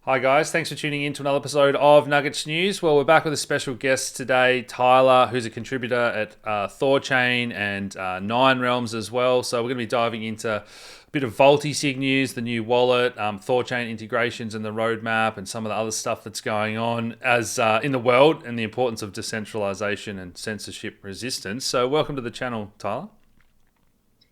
Hi guys, thanks for tuning in to another episode of Nuggets News. Well, we're back with a special guest today, Tyler, who's a contributor at Thorchain and Nine Realms as well. So we're going to be diving into a bit of Vultisig news, the new wallet, Thorchain integrations and the roadmap, and some of the other stuff that's going on as in the world, and the importance of decentralization and censorship resistance. So welcome to the channel, Tyler.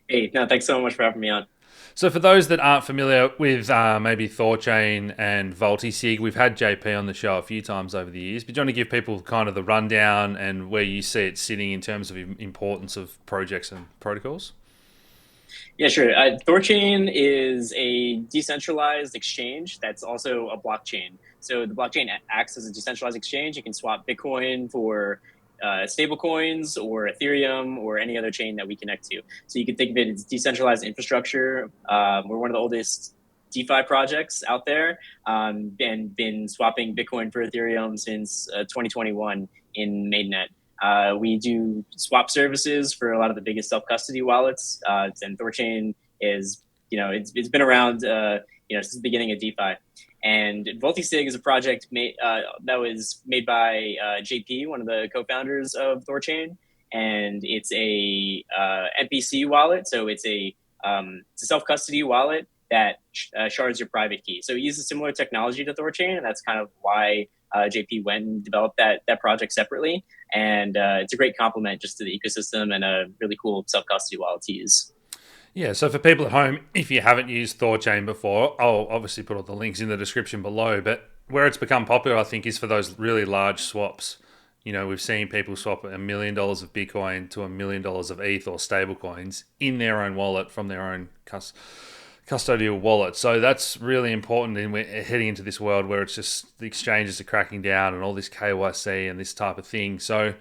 Hey, no, thanks so much for having me on. So for those that aren't familiar with maybe Thorchain and Vultisig, we've had JP on the show a few times over the years. But do you want to give people kind of the rundown and where you see it sitting in terms of importance of projects and protocols? Yeah, sure. Thorchain is a decentralized exchange that's also a blockchain. So the blockchain acts as a decentralized exchange. You can swap Bitcoin for stablecoins or Ethereum or any other chain that we connect to. So you can think of it as decentralized infrastructure. We're one of the oldest DeFi projects out there, and been swapping Bitcoin for Ethereum since 2021 in mainnet. We do swap services for a lot of the biggest self-custody wallets, and Thorchain is, it's been around, since the beginning of DeFi. And Voltisig is a project that was made by JP, one of the co-founders of Thorchain, and it's a MPC wallet. So it's a self-custody wallet that shards your private key. So it uses similar technology to Thorchain, and that's kind of why JP went and developed that project separately. And it's a great complement just to the ecosystem and a really cool self-custody wallet to use. Yeah, so for people at home, if you haven't used Thorchain before, I'll obviously put all the links in the description below. But where it's become popular, I think, is for those really large swaps. You know, we've seen people swap $1 million of Bitcoin to $1 million of ETH or stablecoins in their own wallet from their own custodial wallet. So that's really important, and we're heading into this world where it's just the exchanges are cracking down and all this KYC and this type of thing. So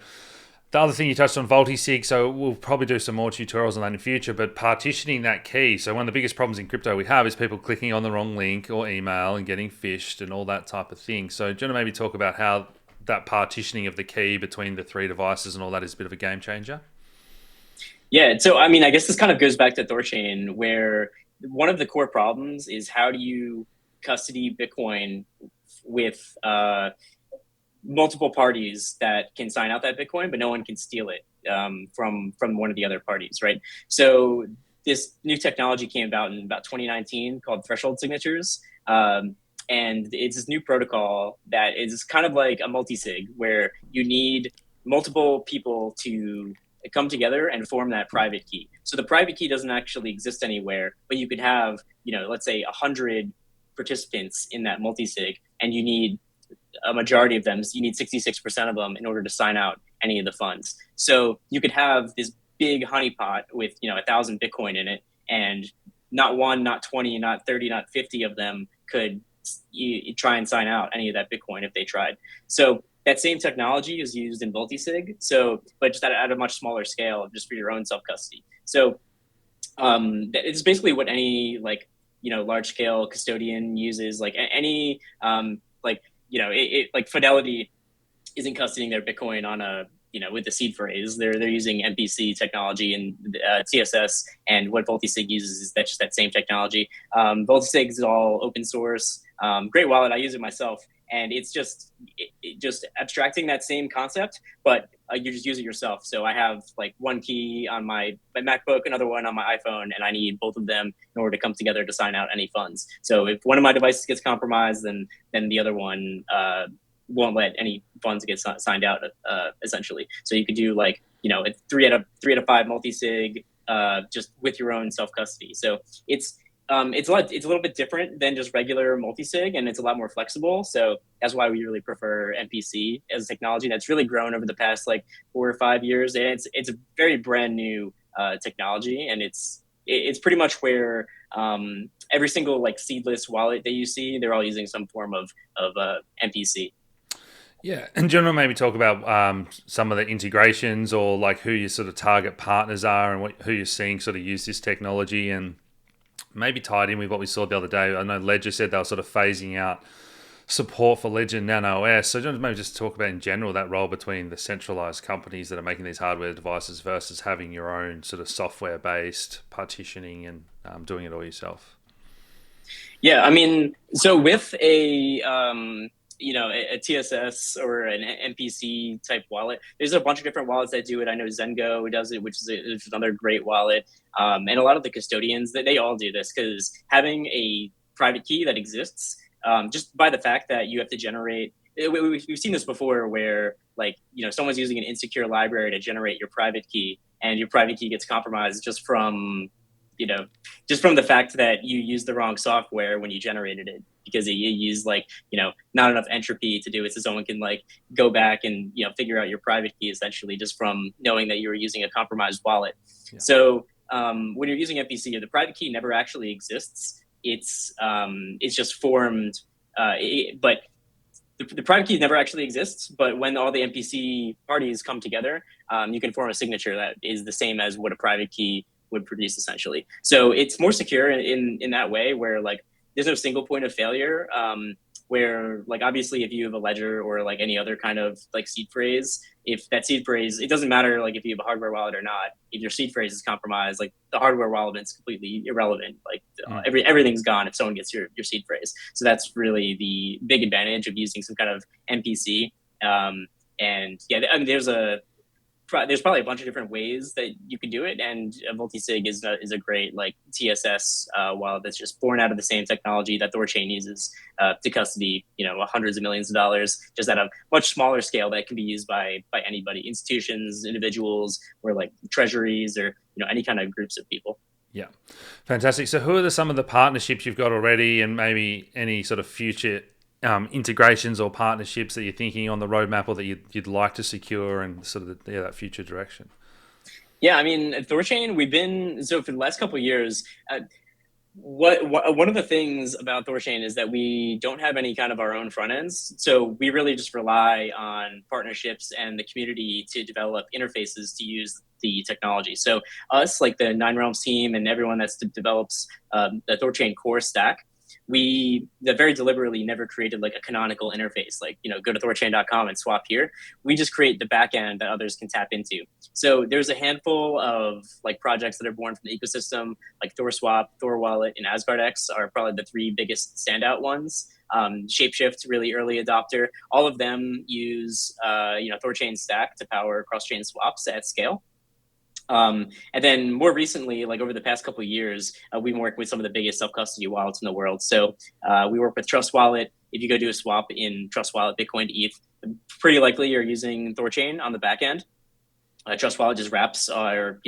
the other thing you touched on, Vultisig, so we'll probably do some more tutorials on that in the future, but partitioning that key. So one of the biggest problems in crypto we have is people clicking on the wrong link or email and getting phished and all that type of thing. So do you want to maybe talk about how that partitioning of the key between the three devices and all that is a bit of a game changer? Yeah, so I mean, I guess this kind of goes back to Thorchain, where one of the core problems is how do you custody Bitcoin with multiple parties that can sign out that Bitcoin, but no one can steal it from one of the other parties, right? So this new technology came about in about 2019 called threshold signatures. And it's this new protocol that is kind of like a multi-sig where you need multiple people to come together and form that private key. So the private key doesn't actually exist anywhere, but you could have, let's say 100 participants in that multi-sig, and you need a majority of them. So you need 66% of them in order to sign out any of the funds. So you could have this big honeypot with, 1,000 Bitcoin in it, and not one, not 20, not 30, not 50 of them could try and sign out any of that Bitcoin if they tried. So that same technology is used in Vultisig. So, but just at a much smaller scale, just for your own self custody. So, it's basically what any large scale custodian uses. Like any like Fidelity isn't custodying their Bitcoin on a with the seed phrase. They're using MPC technology and CSS, and what Voltisig uses is that just that same technology. Voltisig is all open source, great wallet. I use it myself, and it's just abstracting that same concept, but you just use it yourself. So I have like one key on my MacBook, another one on my iPhone, and I need both of them in order to come together to sign out any funds. So if one of my devices gets compromised, then the other one won't let any funds get signed out, essentially. So you could do like a three out of five multi-sig, just with your own self custody. So it's a little bit different than just regular multi-sig, and it's a lot more flexible. So that's why we really prefer MPC as a technology. That's really grown over the past like 4 or 5 years, and it's a very brand new technology, and it's pretty much where every single like seedless wallet that you see, they're all using some form of MPC. Yeah, and do you want to maybe talk about some of the integrations or like who your sort of target partners are and who you're seeing sort of use this technology, and maybe tied in with what we saw the other day. I know Ledger said they were sort of phasing out support for Ledger Nano OS. So do you want to maybe just talk about in general that role between the centralized companies that are making these hardware devices versus having your own sort of software based partitioning and doing it all yourself? Yeah, I mean, so with a TSS or an MPC type wallet, there's a bunch of different wallets that do it. I know Zengo does it, which is another great wallet. And a lot of the custodians, they all do this because having a private key that exists, just by the fact that you have to generate, we've seen this before where like, someone's using an insecure library to generate your private key, and your private key gets compromised you know, just from the fact that you used the wrong software when you generated it, because you used like, not enough entropy to do it, so someone can like go back and figure out your private key essentially just from knowing that you were using a compromised wallet. Yeah. So when you're using MPC, the private key never actually exists. It's just formed, but the private key never actually exists. But when all the MPC parties come together, you can form a signature that is the same as what a private key would produce essentially. So it's more secure in that way, where like there's no single point of failure. Where like obviously if you have a ledger or like any other kind of like seed phrase, if that seed phrase, it doesn't matter like if you have a hardware wallet or not. If your seed phrase is compromised, like the hardware wallet is completely irrelevant. Like everything's gone if someone gets your seed phrase. So that's really the big advantage of using some kind of MPC. And yeah, I mean there's probably a bunch of different ways that you could do it, and Vultisig is a great like TSS wallet that's just born out of the same technology that Thorchain uses to custody hundreds of millions of dollars, just at a much smaller scale that can be used by anybody, institutions, individuals, or like treasuries, or any kind of groups of people. Yeah, fantastic. So who are some of the partnerships you've got already, and maybe any sort of future integrations or partnerships that you're thinking on the roadmap, or that you'd like to secure, and sort of that future direction? Yeah, I mean, at Thorchain, we've been, so for the last couple of years, one of the things about Thorchain is that we don't have any kind of our own front ends. So we really just rely on partnerships and the community to develop interfaces to use the technology. So us, like the Nine Realms team and everyone that develops the Thorchain core stack, we very deliberately never created like a canonical interface, like, go to thorchain.com and swap here. We just create the backend that others can tap into. So there's a handful of like projects that are born from the ecosystem, like ThorSwap, ThorWallet, and AsgardX are probably the three biggest standout ones. Shapeshift, really early adopter. All of them use, Thorchain stack to power cross-chain swaps at scale. And then more recently, like over the past couple of years, we've been working with some of the biggest self-custody wallets in the world. So we work with Trust Wallet. If you go do a swap in Trust Wallet, Bitcoin to ETH, pretty likely you're using Thorchain on the back end. Trust Wallet just wraps our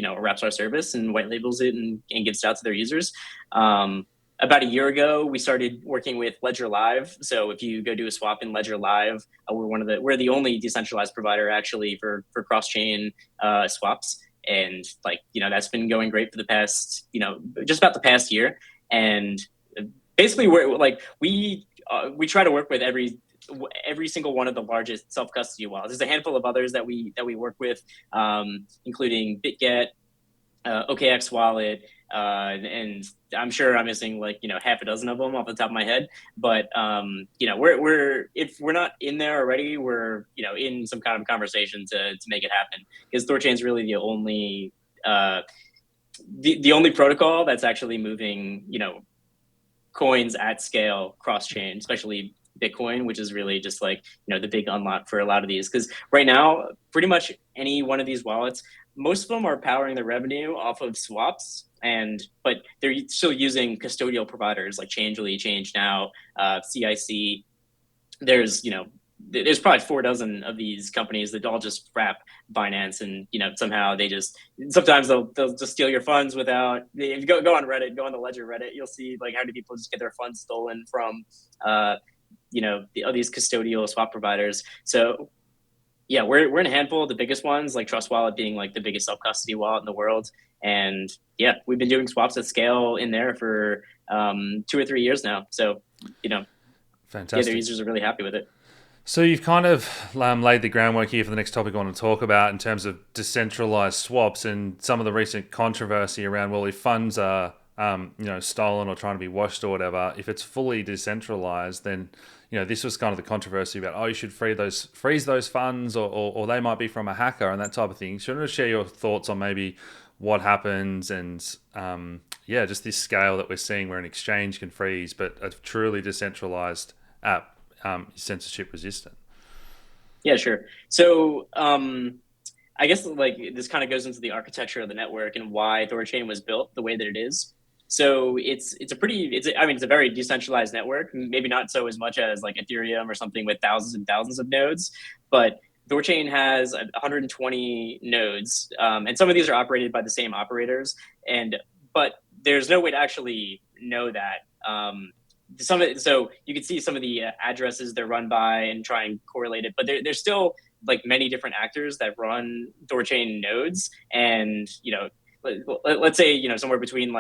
service and white labels it and gives it out to their users. About a year ago, we started working with Ledger Live. So if you go do a swap in Ledger Live, we're the only decentralized provider actually for cross-chain swaps. And like, that's been going great for the past, just about the past year. And basically we try to work with every single one of the largest self-custody wallets. There's a handful of others that we work with, including BitGet, OKX Wallet, and I'm sure I'm missing like half a dozen of them off the top of my head. But we're if we're not in there already, we're in some kind of conversation to make it happen, because Thorchain is really the only the only protocol that's actually moving coins at scale cross chain, especially Bitcoin, which is really just like the big unlock for a lot of these. Because right now, pretty much any one of these wallets, most of them are powering their revenue off of swaps, but they're still using custodial providers like Changely, ChangeNow, CIC. There's probably 4 dozen of these companies that all just wrap Binance, and somehow sometimes they'll just steal your funds without. If you go on Reddit, go on the Ledger Reddit, you'll see like how many people just get their funds stolen from all these custodial swap providers. So yeah, we're in a handful of the biggest ones, like Trust Wallet being like the biggest self-custody wallet in the world. And yeah, we've been doing swaps at scale in there for 2 or 3 years now. So, fantastic. Yeah, their users are really happy with it. So you've kind of laid the groundwork here for the next topic I want to talk about in terms of decentralized swaps and some of the recent controversy around, well, if funds are stolen or trying to be washed or whatever, if it's fully decentralized, then this was kind of the controversy about, you should freeze those funds, or they might be from a hacker and that type of thing. Should I share your thoughts on maybe what happens and yeah, just this scale that we're seeing where an exchange can freeze, but a truly decentralized app is censorship resistant. Yeah, sure. So I guess like this kind of goes into the architecture of the network and why Thorchain was built the way that it is. So it's a very decentralized network. Maybe not so as much as like Ethereum or something with thousands and thousands of nodes, but Thorchain has 120 nodes, and some of these are operated by the same operators. And but there's no way to actually know that. So you can see some of the addresses they're run by and try and correlate it, but there's still like many different actors that run Thorchain nodes, and let's say somewhere between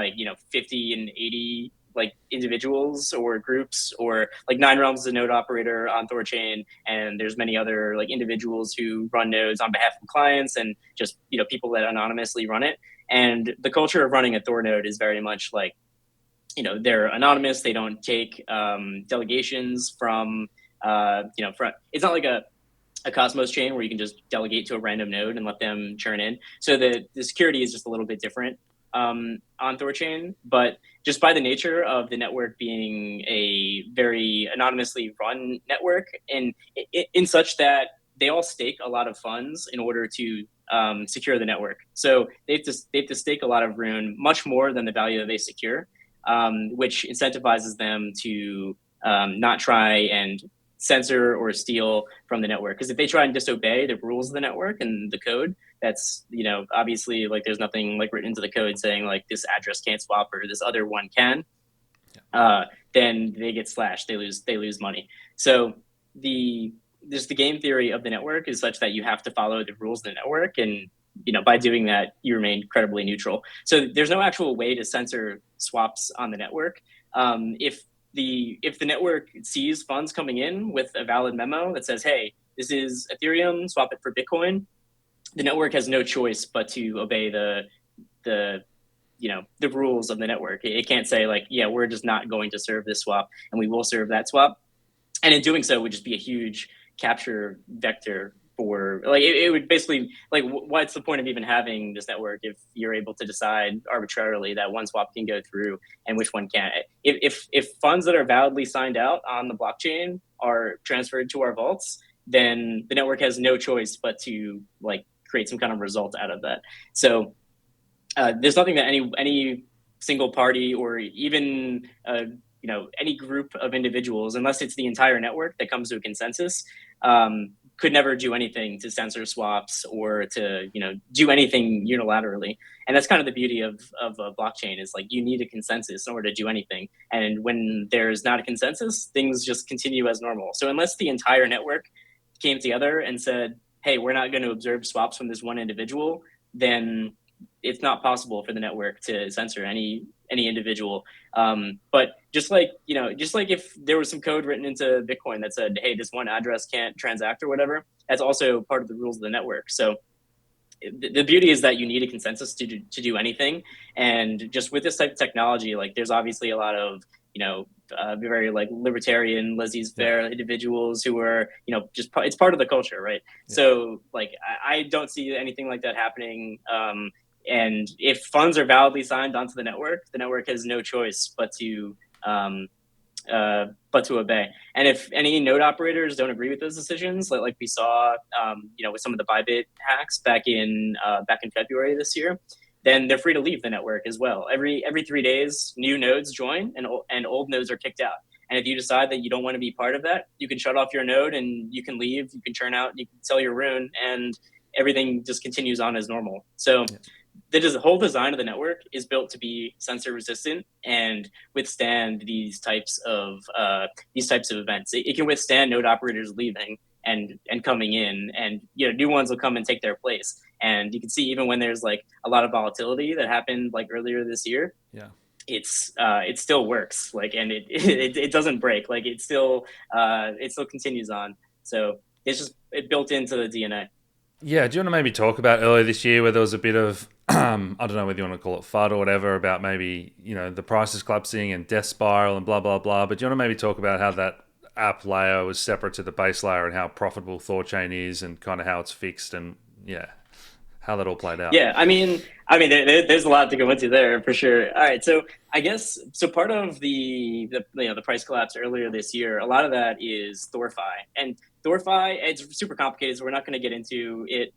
50 and 80 like individuals or groups, or like Nine Realms is a node operator on Thorchain, and there's many other like individuals who run nodes on behalf of clients, and just people that anonymously run it. And the culture of running a Thor node is very much like they're anonymous. They don't take delegations from it's not like a Cosmos chain where you can just delegate to a random node and let them churn in. So the security is just a little bit different on Thorchain, but just by the nature of the network being a very anonymously run network, and in such that they all stake a lot of funds in order to secure the network. So they have to stake a lot of Rune, much more than the value that they secure, which incentivizes them to not try and censor or steal from the network. Because if they try and disobey the rules of the network and the code, that's obviously like there's nothing like written into the code saying like this address can't swap or this other one can. Then they get slashed. They lose money. So the game theory of the network is such that you have to follow the rules of the network, and by doing that, you remain credibly neutral. So there's no actual way to censor swaps on the network. If the network sees funds coming in with a valid memo that says, "Hey, this is Ethereum, swap it for Bitcoin," the network has no choice but to obey the rules of the network. It can't say like, "Yeah, we're just not going to serve this swap, and we will serve that swap." And in doing so, would just be a huge capture vector for like it would basically like what's the point of even having this network if you're able to decide arbitrarily that one swap can go through and which one can't? If funds that are validly signed out on the blockchain are transferred to our vaults, then the network has no choice but to like create some kind of result out of that. So there's nothing that any single party or even any group of individuals, unless it's the entire network that comes to a consensus, could never do anything to censor swaps or to do anything unilaterally. And that's kind of the beauty of a blockchain, is like you need a consensus in order to do anything. And when there's not a consensus, things just continue as normal. So unless the entire network came together and said, "Hey, we're not going to observe swaps from this one individual," then it's not possible for the network to censor any individual. But just like if there was some code written into Bitcoin that said, "Hey, this one address can't transact" or whatever, that's also part of the rules of the network. So the beauty is that you need a consensus to do anything. And just with this type of technology, like there's obviously a lot of very like libertarian, laissez-faire individuals who are just it's part of the culture, right? Yeah. So like I don't see anything like that happening. And if funds are validly signed onto the network has no choice but to obey. And if any node operators don't agree with those decisions, like we saw, with some of the Bybit hacks back in February this year, then they're free to leave the network as well. Every 3 days, new nodes join and old nodes are kicked out. And if you decide that you don't want to be part of that, you can shut off your node and you can leave, you can churn out, you can sell your Rune, and everything just continues on as normal. So the whole design of the network is built to be censor resistant and withstand these types of events. It can withstand node operators leaving and coming in, and new ones will come and take their place. And you can see even when there's like a lot of volatility that happened like earlier this year, it still works. Like, and it doesn't break. Like it still continues on. So it's just built into the DNA. Yeah, do you want to maybe talk about earlier this year where there was a bit of, I don't know whether you want to call it FUD or whatever, about maybe, the prices collapsing and death spiral and blah, blah, blah. But do you want to maybe talk about how that app layer was separate to the base layer and how profitable Thorchain is and kind of how it's fixed and, how that all played out. Yeah, there's a lot to go into there for sure. All right, so I guess so. Part of the price collapse earlier this year, a lot of that is Thorfi, and Thorfi, it's super complicated, so we're not going to get into it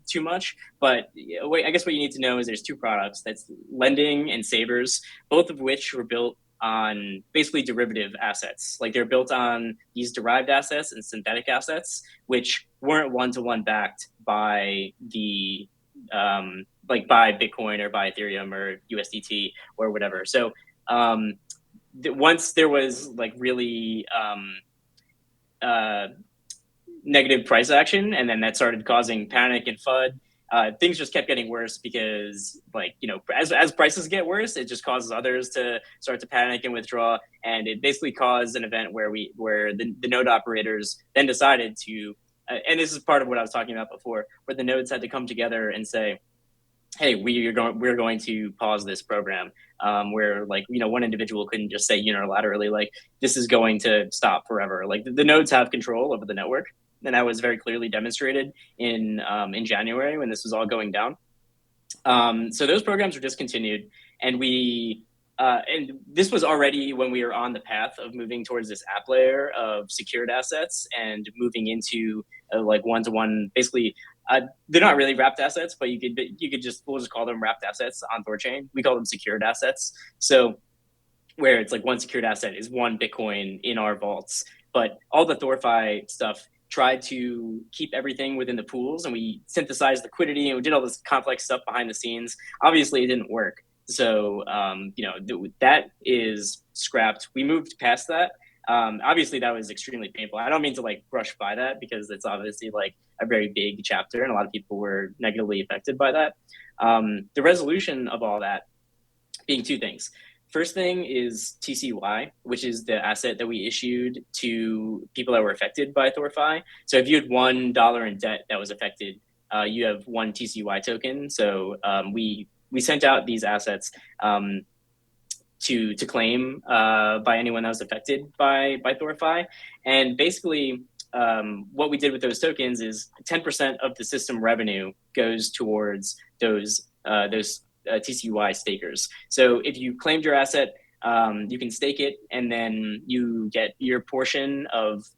too much. But I guess what you need to know is there's two products: that's lending and savers, both of which were built on basically derivative assets. Like they're built on these derived assets and synthetic assets, which weren't one-to-one backed by the like by Bitcoin or by Ethereum or USDT or whatever. So once there was like really negative price action, and then that started causing panic and FUD. Things just kept getting worse because, like, as prices get worse, it just causes others to start to panic and withdraw, and it basically caused an event where the node operators then decided to, and this is part of what I was talking about before, where the nodes had to come together and say, hey, we're going to pause this program. Where one individual couldn't just say unilaterally, like, this is going to stop forever. Like the nodes have control over the network, and that was very clearly demonstrated in January when this was all going down. So those programs were discontinued, and and this was already when we were on the path of moving towards this app layer of secured assets and moving into like one-to-one, basically. They're not really wrapped assets, but we'll just call them wrapped assets on Thorchain. We call them secured assets. So where it's like one secured asset is one Bitcoin in our vaults, but all the Thorfi stuff tried to keep everything within the pools, and we synthesized liquidity and we did all this complex stuff behind the scenes. Obviously it didn't work. So, that is scrapped. We moved past that. Obviously that was extremely painful. I don't mean to like brush by that because it's obviously like a very big chapter and a lot of people were negatively affected by that. The resolution of all that being two things. First thing is TCY, which is the asset that we issued to people that were affected by Thorfi. So if you had $1 in debt that was affected, you have one TCY token. So we sent out these assets to claim by anyone that was affected by Thorfi. And basically, what we did with those tokens is 10% of the system revenue goes towards those TCY stakers. So if you claimed your asset, you can stake it, and then you get your portion of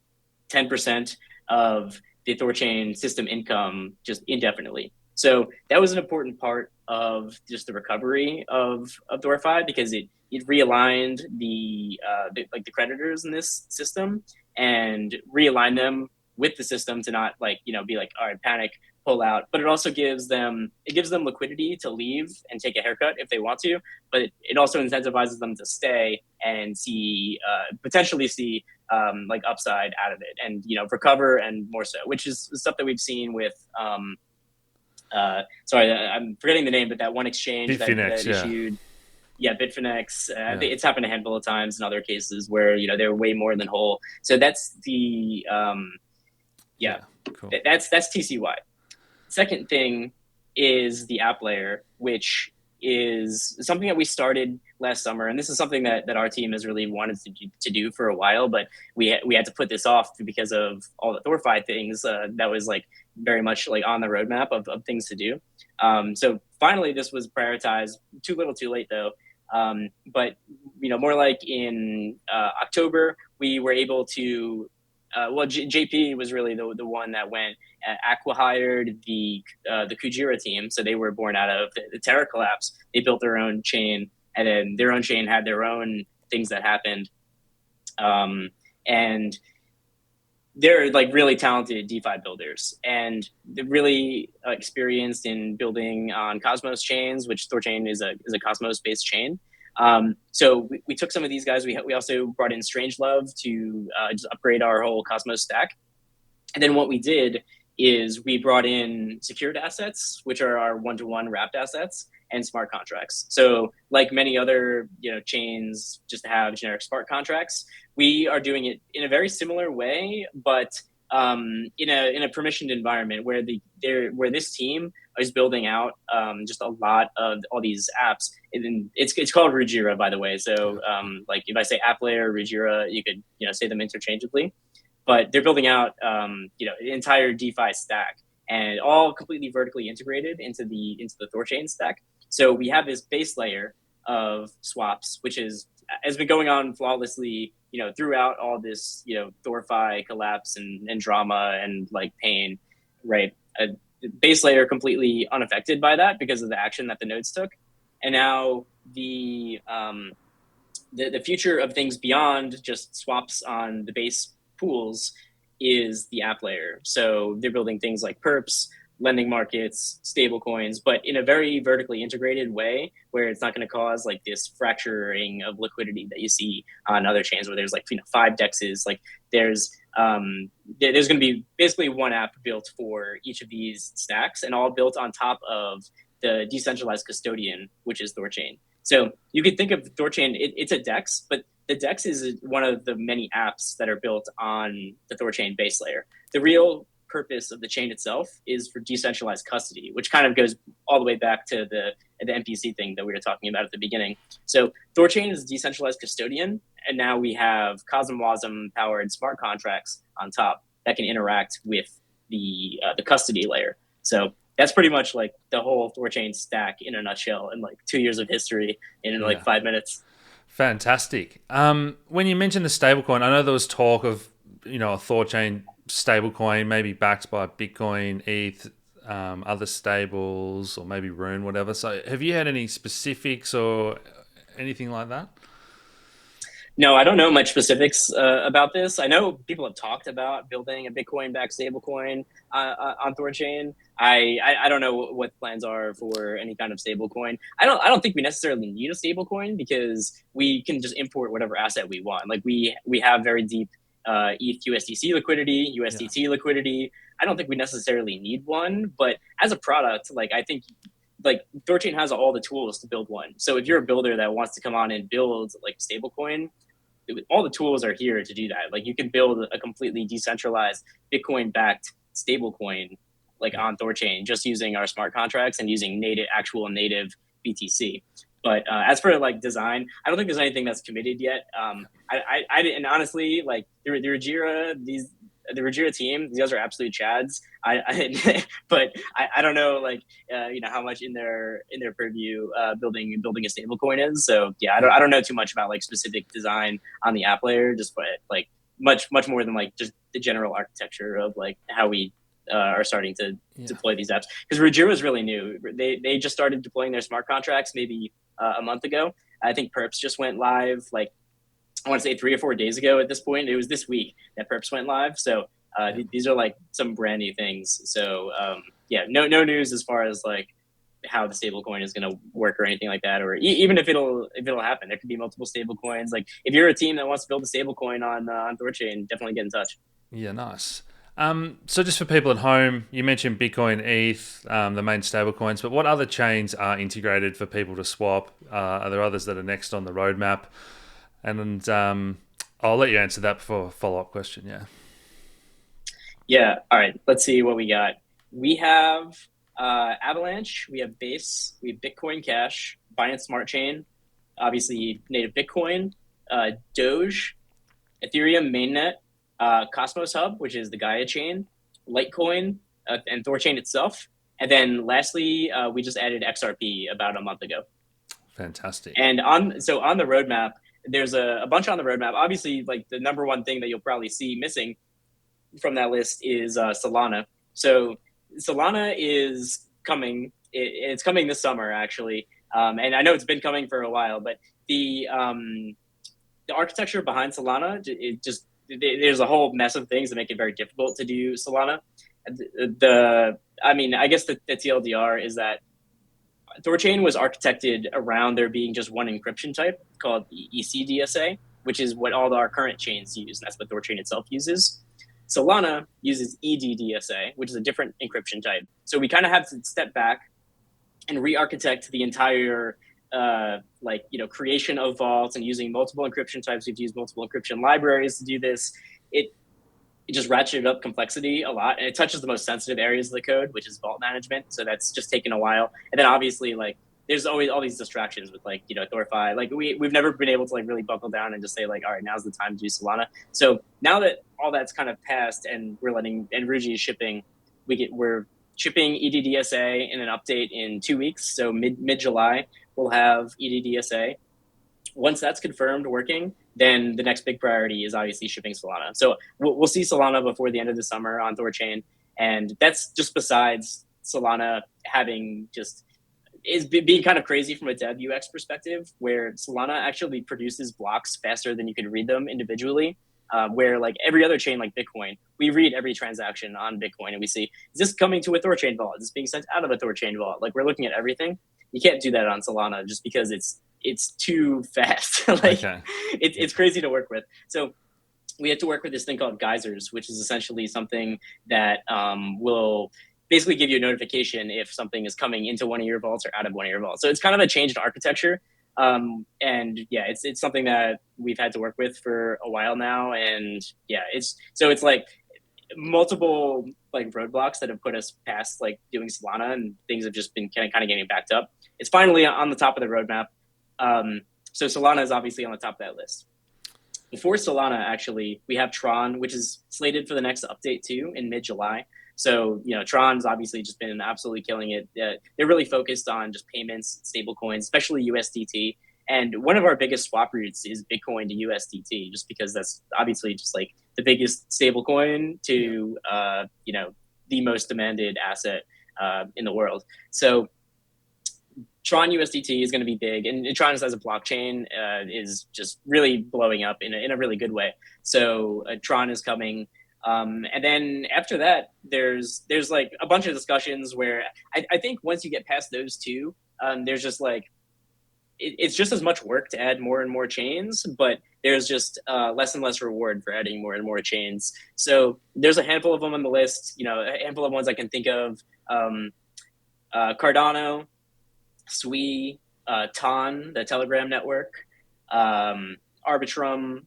10% of the Thorchain system income just indefinitely. So that was an important part of just the recovery of Thorfi because it realigned the creditors in this system and realigned them with the system to not be like, all right, panic, pull out. But it also gives them liquidity to leave and take a haircut if they want to. But it also incentivizes them to stay and potentially see upside out of it and recover and more so, which is stuff that we've seen with sorry, I'm forgetting the name, but that one exchange that issued. Yeah, Bitfinex. It's happened a handful of times in other cases where they're way more than whole. So that's the cool. That's TCY. Second thing is the app layer, which is something that we started last summer, and this is something that our team has really wanted to do for a while, but we had to put this off because of all the Thorfi things that was like very much like on the roadmap of things to do. So finally, this was prioritized. Too little, too late, though. But more like in October, we were able to. JP was really the one that went. Acqui-hired the Kujira team, so they were born out of the Terra collapse. They built their own chain, and then their own chain had their own things that happened. And they're like really talented DeFi builders, and they're really experienced in building on Cosmos chains, which Thorchain is a Cosmos-based chain. So we took some of these guys. We also brought in Strangelove to just upgrade our whole Cosmos stack. And then what we did is we brought in secured assets, which are our one-to-one wrapped assets, and smart contracts. So like many other chains just have generic smart contracts, we are doing it in a very similar way, but in a permissioned environment where this team is building out just a lot of all these apps. And it's called Rujira, by the way. So like if I say app layer Rujira, you could say them interchangeably. But they're building out an entire DeFi stack, and all completely vertically integrated into the Thorchain stack. So we have this base layer of swaps, which has been going on flawlessly, throughout all this, Thorfi collapse and drama and like pain, right? A base layer completely unaffected by that because of the action that the nodes took, and now the future of things beyond just swaps on the base pools is the app layer. So they're building things like perps, lending markets, stable coins, but in a very vertically integrated way where it's not going to cause like this fracturing of liquidity that you see on other chains where there's like 5 dexes. Like there's going to be basically one app built for each of these stacks, and all built on top of the decentralized custodian, which is Thorchain. So you could think of Thorchain, it's a DEX, but the DEX is one of the many apps that are built on the Thorchain base layer. The real purpose of the chain itself is for decentralized custody, which kind of goes all the way back to the MPC thing that we were talking about at the beginning. So Thorchain is a decentralized custodian, and now we have CosmWasm powered smart contracts on top that can interact with the custody layer. So that's pretty much like the whole Thorchain stack in a nutshell, in like 2 years of history in like 5 minutes. Fantastic. When you mentioned the stablecoin, I know there was talk of a Thorchain stablecoin, maybe backed by Bitcoin, ETH, other stables, or maybe Rune, whatever. So, have you had any specifics or anything like that? No, I don't know much specifics about this. I know people have talked about building a Bitcoin-backed stablecoin on Thorchain. I don't know what plans are for any kind of stablecoin. I don't think we necessarily need a stablecoin because we can just import whatever asset we want. Like we have very deep ETH USDC liquidity, USDT liquidity. I don't think we necessarily need one, but as a product, like I think like Thorchain has all the tools to build one. So if you're a builder that wants to come on and build like stablecoin, all the tools are here to do that. Like you can build a completely decentralized Bitcoin backed stablecoin like on Thorchain just using our smart contracts and using actual native BTC. But as for like design, I don't think there's anything that's committed yet. I and honestly, like the Rajira, the Rajira team, these guys are absolute chads. But I don't know like how much in their purview building a stable coin is. So yeah, I don't know too much about like specific design on the app layer, just but like much more than like just the general architecture of like how we are starting to deploy these apps, because Rajira is really new. They just started deploying their smart contracts maybe a month ago. I think Perps just went live like I want to say 3 or 4 days ago at this point. It was this week that Perps went live. So these are like some brand new things. So no news as far as like how the stable coin is going to work or anything like that, or even if it'll happen. There could be multiple stable coins. Like if you're a team that wants to build a stable coin on Thorchain, definitely get in touch. Yeah, nice. So just for people at home, you mentioned Bitcoin, ETH, the main stable coins, but what other chains are integrated for people to swap? Are there others that are next on the roadmap? And I'll let you answer that before a follow-up question, yeah. Yeah, all right. Let's see what we got. We have Avalanche, we have Base, we have Bitcoin Cash, Binance Smart Chain, obviously native Bitcoin, Doge, Ethereum Mainnet, Cosmos Hub, which is the Gaia chain, Litecoin, and Thorchain itself. And then lastly, we just added XRP about a month ago. Fantastic. And on the roadmap, there's a bunch on the roadmap. Obviously, like the number one thing that you'll probably see missing from that list is Solana. So Solana is coming. It's coming this summer, actually. And I know it's been coming for a while, but the architecture behind Solana, there's a whole mess of things that make it very difficult to do Solana. I guess the TLDR is that Thorchain was architected around there being just one encryption type called ECDSA, which is what all our current chains use, and that's what Thorchain itself uses. Solana uses EDDSA, which is a different encryption type. So we kind of have to step back and re-architect the entire creation of vaults, and using multiple encryption types. We've used multiple encryption libraries to do this. It just ratcheted up complexity a lot, and it touches the most sensitive areas of the code, which is vault management. So that's just taken a while. And then obviously, like, there's always all these distractions with Thorfi. Like we've never been able to like really buckle down and just say like, all right, now's the time to do Solana. So now that all that's kind of passed and we're letting and Ruji is shipping, we're shipping EDDSA in an update in 2 weeks. So mid July, we'll have EDDSA. Once that's confirmed working, then the next big priority is obviously shipping Solana. So we'll see Solana before the end of the summer on Thorchain. And that's just besides Solana having just is being kind of crazy from a dev UX perspective, where Solana actually produces blocks faster than you can read them individually. Where like every other chain like Bitcoin, we read every transaction on Bitcoin and we see, is this coming to a Thorchain vault? Is this being sent out of a Thorchain vault? Like we're looking at everything. You can't do that on Solana just because it's too fast. It's crazy to work with. So we have to work with this thing called geysers, which is essentially something that will basically give you a notification if something is coming into one of your vaults or out of one of your vaults. So it's kind of a change in architecture. And yeah, it's something that we've had to work with for a while now. And yeah, it's like multiple like roadblocks that have put us past like doing Solana, and things have just been kind of getting backed up. It's finally on the top of the roadmap. So Solana is obviously on the top of that list. Before Solana, actually, we have Tron, which is slated for the next update too in mid-July. So, Tron's obviously just been absolutely killing it. They're really focused on just payments, stable coins, especially USDT. And one of our biggest swap routes is Bitcoin to USDT, just because that's obviously just like the biggest stable coin to, the most demanded asset in the world. So Tron USDT is going to be big, and Tron as a blockchain is just really blowing up in a really good way. So Tron is coming. And then after that, there's like a bunch of discussions where I think once you get past those two, there's just like, it's just as much work to add more and more chains, but there's just less and less reward for adding more and more chains. So there's a handful of them on the list, a handful of ones I can think of. Cardano, Sui, Ton, the Telegram network, Arbitrum,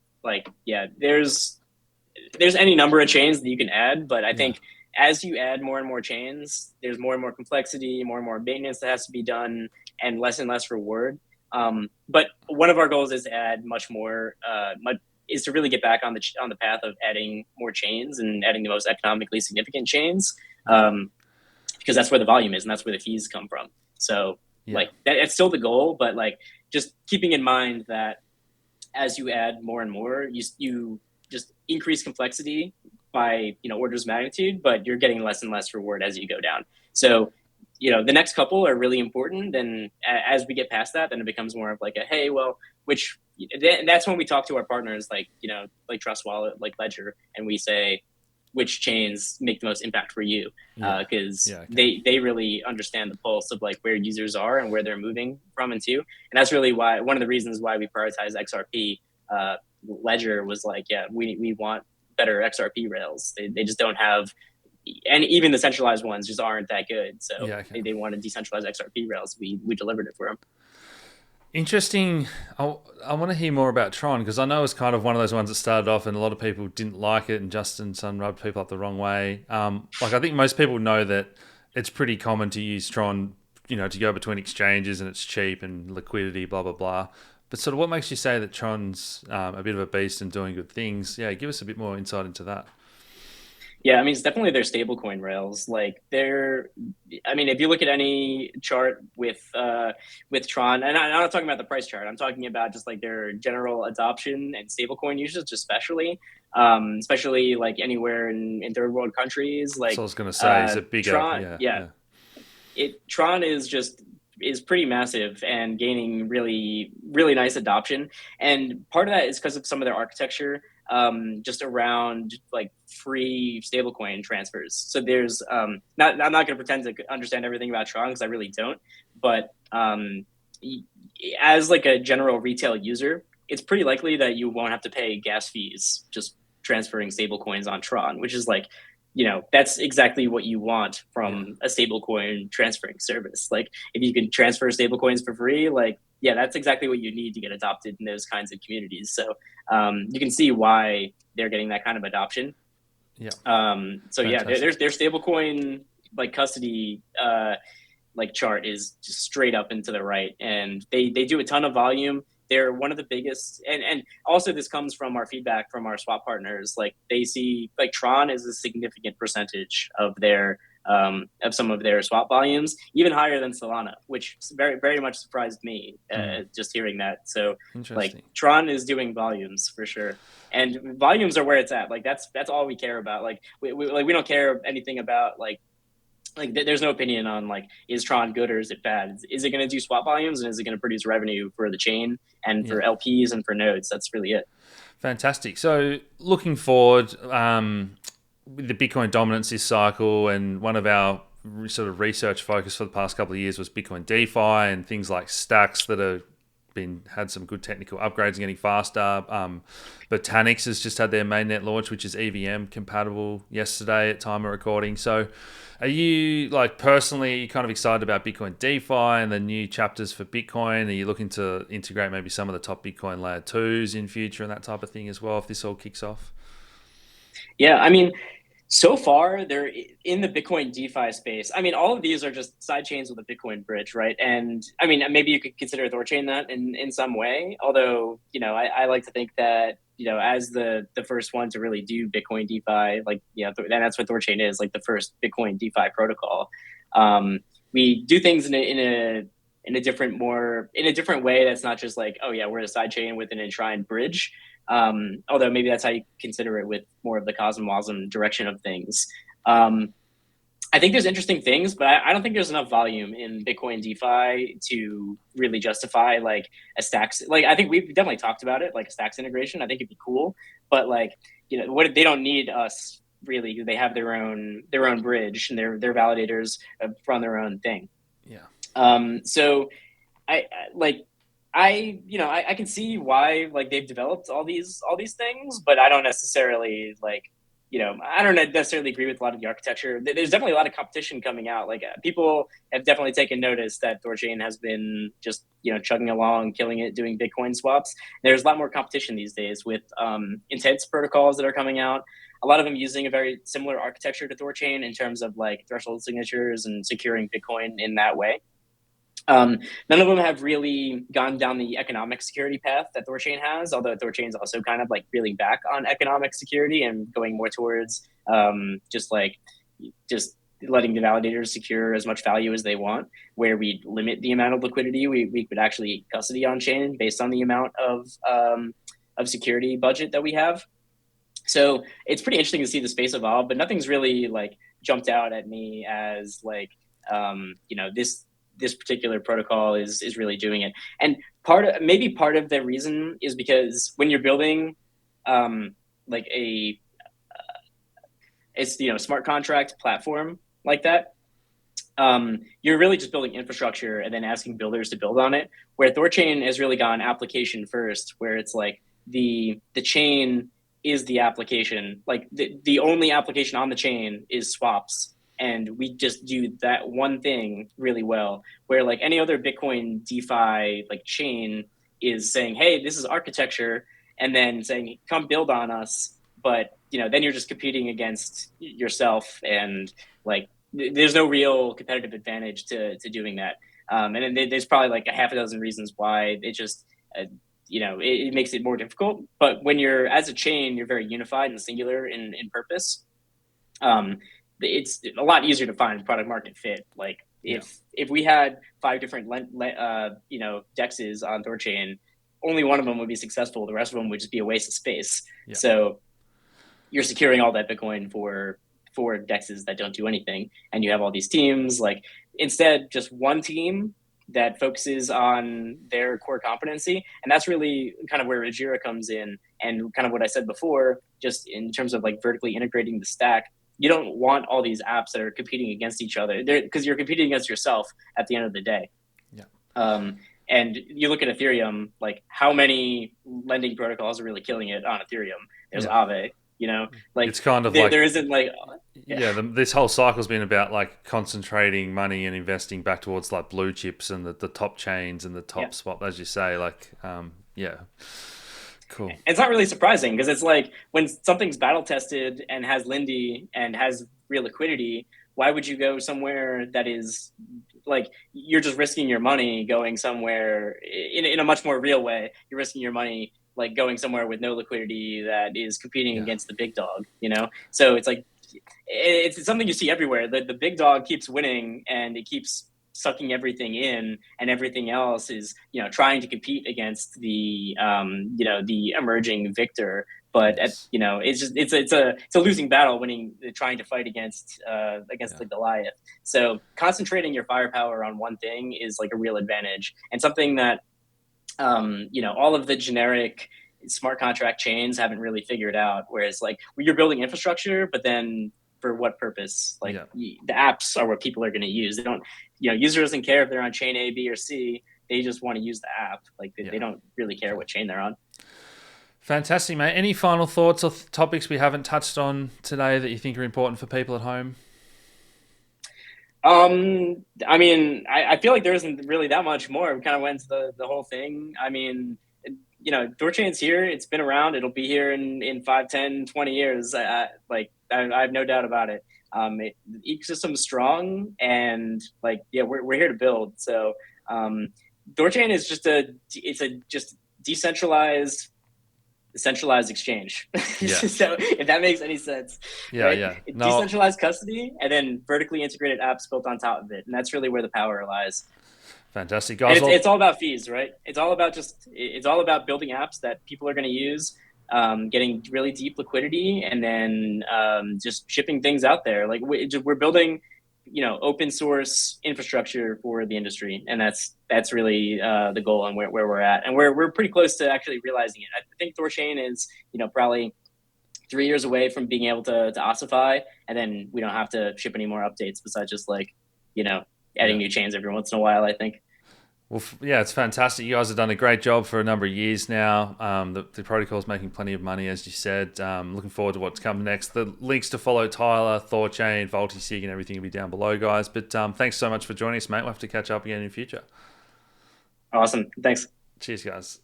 there's any number of chains that you can add, but I think as you add more and more chains, there's more and more complexity, more and more maintenance that has to be done, and less reward. But one of our goals is to add much more, is to really get back on the path of adding more chains and adding the most economically significant chains, because that's where the volume is and that's where the fees come from. So it's still the goal, but just keeping in mind that as you add more and more, you just increase complexity by orders of magnitude, but you're getting less and less reward as you go down. So the next couple are really important. Then as we get past that, then it becomes more of like a, hey, well, that's when we talk to our partners like Trust Wallet, like Ledger, and we say which chains make the most impact for you, because they really understand the pulse of like where users are and where they're moving from and to. And that's really why one of the reasons why we prioritize XRP. Ledger was like, we want better XRP rails. They just don't have, and even the centralized ones just aren't that good. So they wanted decentralized XRP rails. We delivered it for them. Interesting. I want to hear more about Tron, because I know it's kind of one of those ones that started off and a lot of people didn't like it, and Justin Sun rubbed people up the wrong way. I think most people know that it's pretty common to use Tron, to go between exchanges, and it's cheap and liquidity, blah, blah, blah. But sort of what makes you say that Tron's a bit of a beast and doing good things? Yeah, give us a bit more insight into that. Yeah, I mean, it's definitely their stablecoin rails. If you look at any chart with Tron, and I'm not talking about the price chart, I'm talking about just like their general adoption and stablecoin usage, especially like anywhere in third world countries. Like, so I was going to say, is it bigger? Tron, Tron is pretty massive and gaining really, really nice adoption. And part of that is because of some of their architecture, just around like free stablecoin transfers. So there's I'm not going to pretend to understand everything about Tron, because I really don't. But as like a general retail user, it's pretty likely that you won't have to pay gas fees just transferring stablecoins on Tron, which is like, that's exactly what you want from a stablecoin transferring service. Like, if you can transfer stablecoins for free, that's exactly what you need to get adopted in those kinds of communities. So you can see why they're getting that kind of adoption. Yeah. Their stablecoin custody chart is just straight up and to the right, and they do a ton of volume. They're one of the biggest, and also this comes from our feedback from our swap partners. Like, they see Tron is a significant percentage of their of some of their swap volumes, even higher than Solana, which very, very much surprised me just hearing that. So like Tron is doing volumes for sure. And volumes are where it's at. Like that's all we care about. Like we don't care anything about like there's no opinion on like, is Tron good or is it bad? Is it going to do swap volumes, and is it going to produce revenue for the chain and for LPs and for nodes? That's really it. Fantastic. So looking forward, with the Bitcoin dominance this cycle, and one of our sort of research focus for the past couple of years was Bitcoin DeFi and things like stacks that have had some good technical upgrades and getting faster. Botanix has just had their mainnet launch, which is EVM compatible yesterday at time of recording. So are you like personally kind of excited about Bitcoin DeFi and the new chapters for Bitcoin? Are you looking to integrate maybe some of the top Bitcoin layer 2s in future and that type of thing as well if this all kicks off? Yeah, I mean, so far they're in the Bitcoin DeFi space. I mean, all of these are just side chains with a Bitcoin bridge, right? And I mean, maybe you could consider Thorchain that in some way. Although, I like to think that, as the first one to really do Bitcoin DeFi, like, and that's what Thorchain is, like the first Bitcoin DeFi protocol. We do things in a different way. That's not just like, oh yeah, we're a side chain with an enshrined bridge. Although maybe that's how you consider it with more of the CosmWasm direction of things. I think there's interesting things, but I don't think there's enough volume in Bitcoin DeFi to really justify like a stacks. Like I think we've definitely talked about it, like a stacks integration. I think it'd be cool, but like what they don't need us really. They have their own bridge, and their validators run their own thing. Yeah. So I can see why like they've developed all these things, but I don't necessarily I don't necessarily agree with a lot of the architecture. There's definitely a lot of competition coming out. Like people have definitely taken notice that Thorchain has been just chugging along, killing it, doing Bitcoin swaps. There's a lot more competition these days with intense protocols that are coming out. A lot of them using a very similar architecture to Thorchain in terms of like threshold signatures and securing Bitcoin in that way. None of them have really gone down the economic security path that Thorchain has, although Thorchain is also kind of like really back on economic security and going more towards just letting the validators secure as much value as they want, where we limit the amount of liquidity we could actually custody on chain based on the amount of security budget that we have. So it's pretty interesting to see the space evolve, but nothing's really like jumped out at me as like this particular protocol is really doing it. And part of the reason is because when you're building like a smart contract platform like that, you're really just building infrastructure and then asking builders to build on it, where Thorchain has really gone application first, where it's like the chain is the application. Like the only application on the chain is swaps. And we just do that one thing really well, where like any other Bitcoin DeFi like chain is saying, hey, this is architecture, and then saying, come build on us. But then you're just competing against yourself, and like there's no real competitive advantage to doing that. And then there's probably like a half a dozen reasons why it just it makes it more difficult. But when you're as a chain, you're very unified and singular in purpose. It's a lot easier to find product market fit. Like if we had 5 different dexes on Thorchain, only one of them would be successful. The rest of them would just be a waste of space. Yeah. So you're securing all that Bitcoin for dexes that don't do anything, and you have all these teams. Like instead, just one team that focuses on their core competency, and that's really kind of where Ajira comes in, and kind of what I said before, just in terms of like vertically integrating the stack. You don't want all these apps that are competing against each other, because you're competing against yourself at the end of the day. Yeah. And you look at Ethereum, like how many lending protocols are really killing it on Ethereum? There's Aave, like it's kind of there isn't like this whole cycle's been about like concentrating money and investing back towards like blue chips and the top chains and the top swap, as you say, like Cool. It's not really surprising, because it's like when something's battle tested and has Lindy and has real liquidity, why would you go somewhere that is like, you're just risking your money going somewhere in a much more real way. You're risking your money like going somewhere with no liquidity that is competing against the big dog, So it's like it's something you see everywhere. The big dog keeps winning, and it keeps sucking everything in, and everything else is trying to compete against the emerging victor. But Yes. it's a losing battle trying to fight against Yeah. the Goliath. So concentrating your firepower on one thing is like a real advantage, and something that all of the generic smart contract chains haven't really figured out. Whereas like you're building infrastructure, but then for what purpose? Like Yeah. the apps are what people are going to use. They don't, user doesn't care if they're on chain A, B, or C. They just want to use the app. Like they don't really care what chain they're on. Fantastic, mate. Any final thoughts or topics we haven't touched on today that you think are important for people at home? I mean, I feel like there isn't really that much more. We kind of went to the whole thing. I mean, Thorchain's here. It's been around. It'll be here in 5, 10, 20 years. I have no doubt about it. The ecosystem's strong, and like, yeah, we're here to build. So, Thorchain is just decentralized centralized exchange. Yeah. So if that makes any sense, Yeah, right? yeah. No, Decentralized custody and then vertically integrated apps built on top of it, and that's really where the power lies. fantastic, And guys. it's all about fees, right? It's all about building apps that people are going to use, getting really deep liquidity, and then just shipping things out there. Like we're building, open source infrastructure for the industry, and that's really the goal and where we're at, and we're pretty close to actually realizing it. I think Thorchain is probably 3 years away from being able to ossify, and then we don't have to ship any more updates besides just like adding new chains every once in a while, I think. Well, yeah, it's fantastic. You guys have done a great job for a number of years now. The protocol is making plenty of money, as you said. Looking forward to what's coming next. The links to follow Tyler, Thorchain, Vultisig, and everything will be down below, guys. But thanks so much for joining us, mate. We'll have to catch up again in the future. Awesome. Thanks. Cheers, guys.